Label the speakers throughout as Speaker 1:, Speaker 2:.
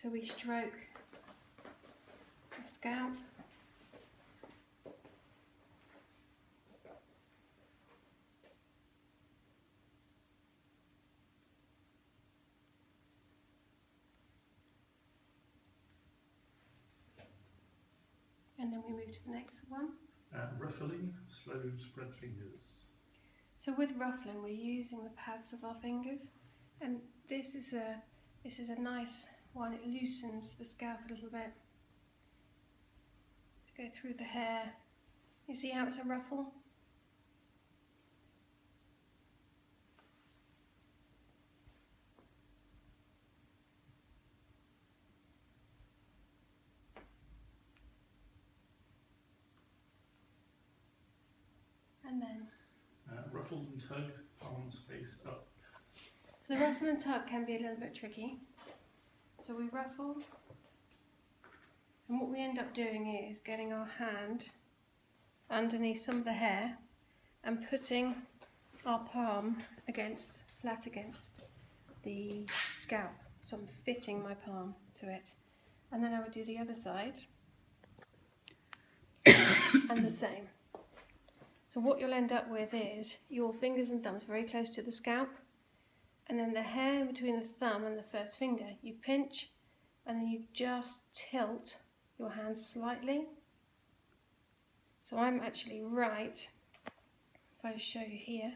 Speaker 1: So we stroke the scalp. And then we move to the next one.
Speaker 2: Ruffling, slow spread fingers.
Speaker 1: So with ruffling, we're using the pads of our fingers, and this is a nice one. It loosens the scalp a little bit. To go through the hair. You see how it's a ruffle? And then
Speaker 2: Ruffle and tug, palms face up.
Speaker 1: so the ruffle and tug can be a little bit tricky. So we ruffle, and what we end up doing is getting our hand underneath some of the hair and putting our palm flat against the scalp. So I'm fitting my palm to it. And then I would do the other side and the same. So what you'll end up with is your fingers and thumbs very close to the scalp, and then the hair between the thumb and the first finger, you pinch and then you just tilt your hand slightly. So I'm actually right, if I show you here,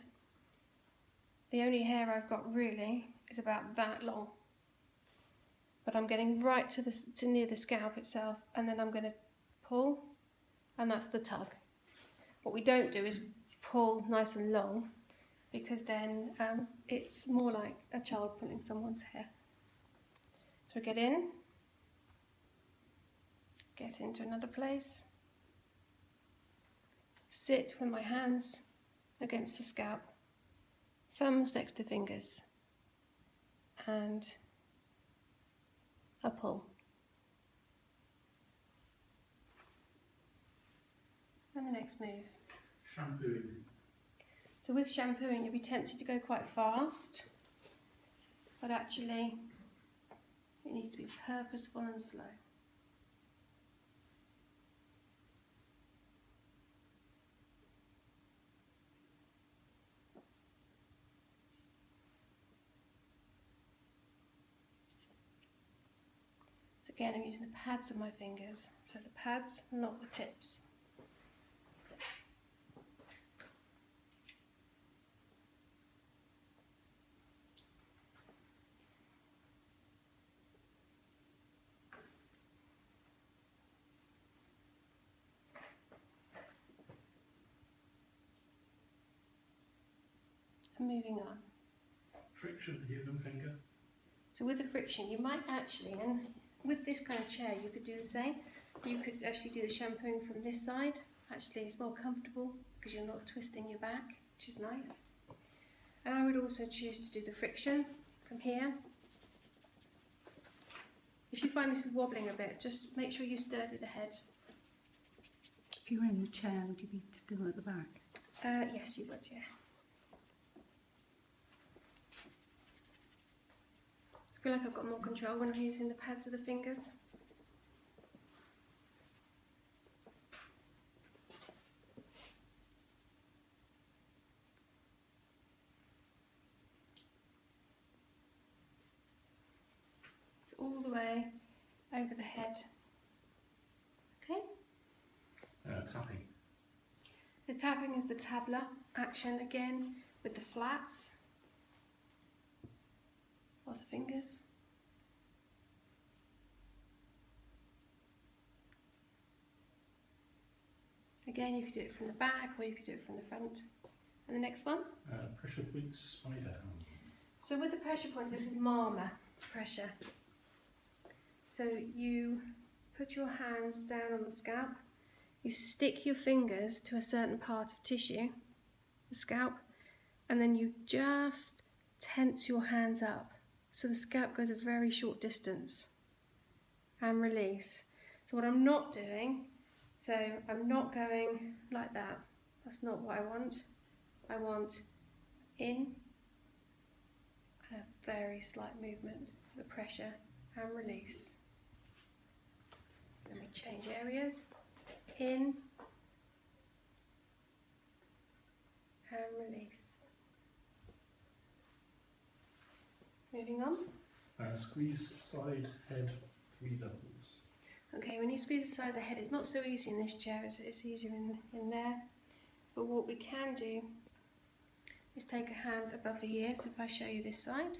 Speaker 1: the only hair I've got really is about that long. But I'm getting right to near the scalp itself, and then I'm going to pull, and that's the tug. What we don't do is pull nice and long, because then it's more like a child pulling someone's hair. So get in, get into another place, sit with my hands against the scalp, thumbs next to fingers, and a pull. And the next move.
Speaker 2: Shampooing.
Speaker 1: So with shampooing, you'll be tempted to go quite fast, but actually it needs to be purposeful and slow. So again, I'm using the pads of my fingers, so the pads, not the tips. And moving on.
Speaker 2: Friction, human finger.
Speaker 1: So with the friction, you might actually, and with this kind of chair, you could do the same. You could actually do the shampooing from this side. Actually, it's more comfortable because you're not twisting your back, which is nice. And I would also choose to do the friction from here. If you find this is wobbling a bit, just make sure you sturdy the head.
Speaker 3: If you were in the chair, would you be still at the back?
Speaker 1: Yes, you would, yeah. I feel like I've got more control when I'm using the pads of the fingers. It's all the way over the head. Okay?
Speaker 2: Tapping.
Speaker 1: The tapping is the tabla action again with the flats of the fingers. Again, you could do it from the back or you could do it from the front. And the next one?
Speaker 2: Pressure points, spider.
Speaker 1: So with the pressure points, this is Marma pressure. So you put your hands down on the scalp, you stick your fingers to a certain part of tissue, the scalp, and then you just tense your hands up. So the scalp goes a very short distance and release. So what I'm not doing, so I'm not going like that. That's not what I want. I want in and a very slight movement for the pressure and release. And we change areas. In and release. Moving on.
Speaker 2: Squeeze side head 3 levels.
Speaker 1: Okay, when you squeeze the side of the head, it's not so easy in this chair as it is easier in there. But what we can do is take a hand above the ear. So if I show you this side,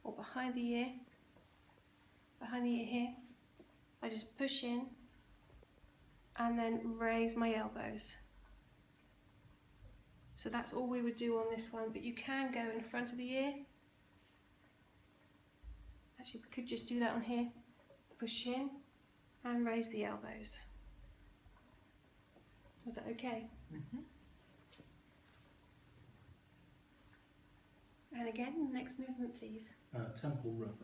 Speaker 1: or behind the ear here, I just push in and then raise my elbows. So that's all we would do on this one, but you can go in front of the ear. Actually, we could just do that on here. Push in and raise the elbows. Was that okay?
Speaker 2: Mm-hmm.
Speaker 1: And again, next movement please.
Speaker 2: Temple rub.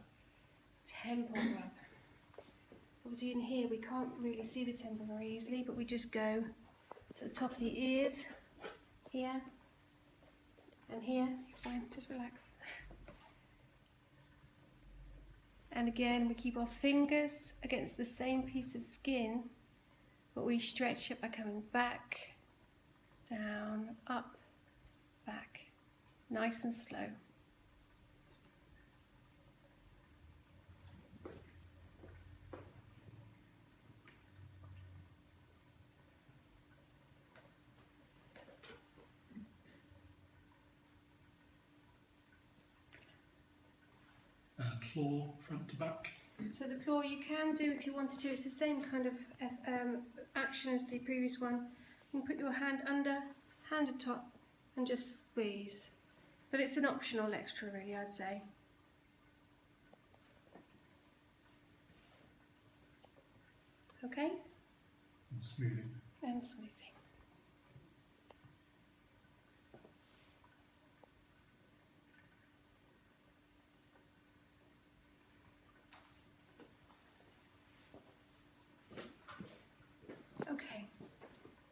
Speaker 1: Temple rub. Obviously in here we can't really see the temple very easily, but we just go to the top of the ears, here and here. You're fine, just relax. And again, we keep our fingers against the same piece of skin, but we stretch it by coming back, down, up, back, nice and slow.
Speaker 2: Claw front to back.
Speaker 1: So the claw you can do if you wanted to, it's the same kind of action as the previous one. You can put your hand under, hand atop and just squeeze. But it's an optional extra really, I'd say. Okay?
Speaker 2: And smoothing.
Speaker 1: And smoothing.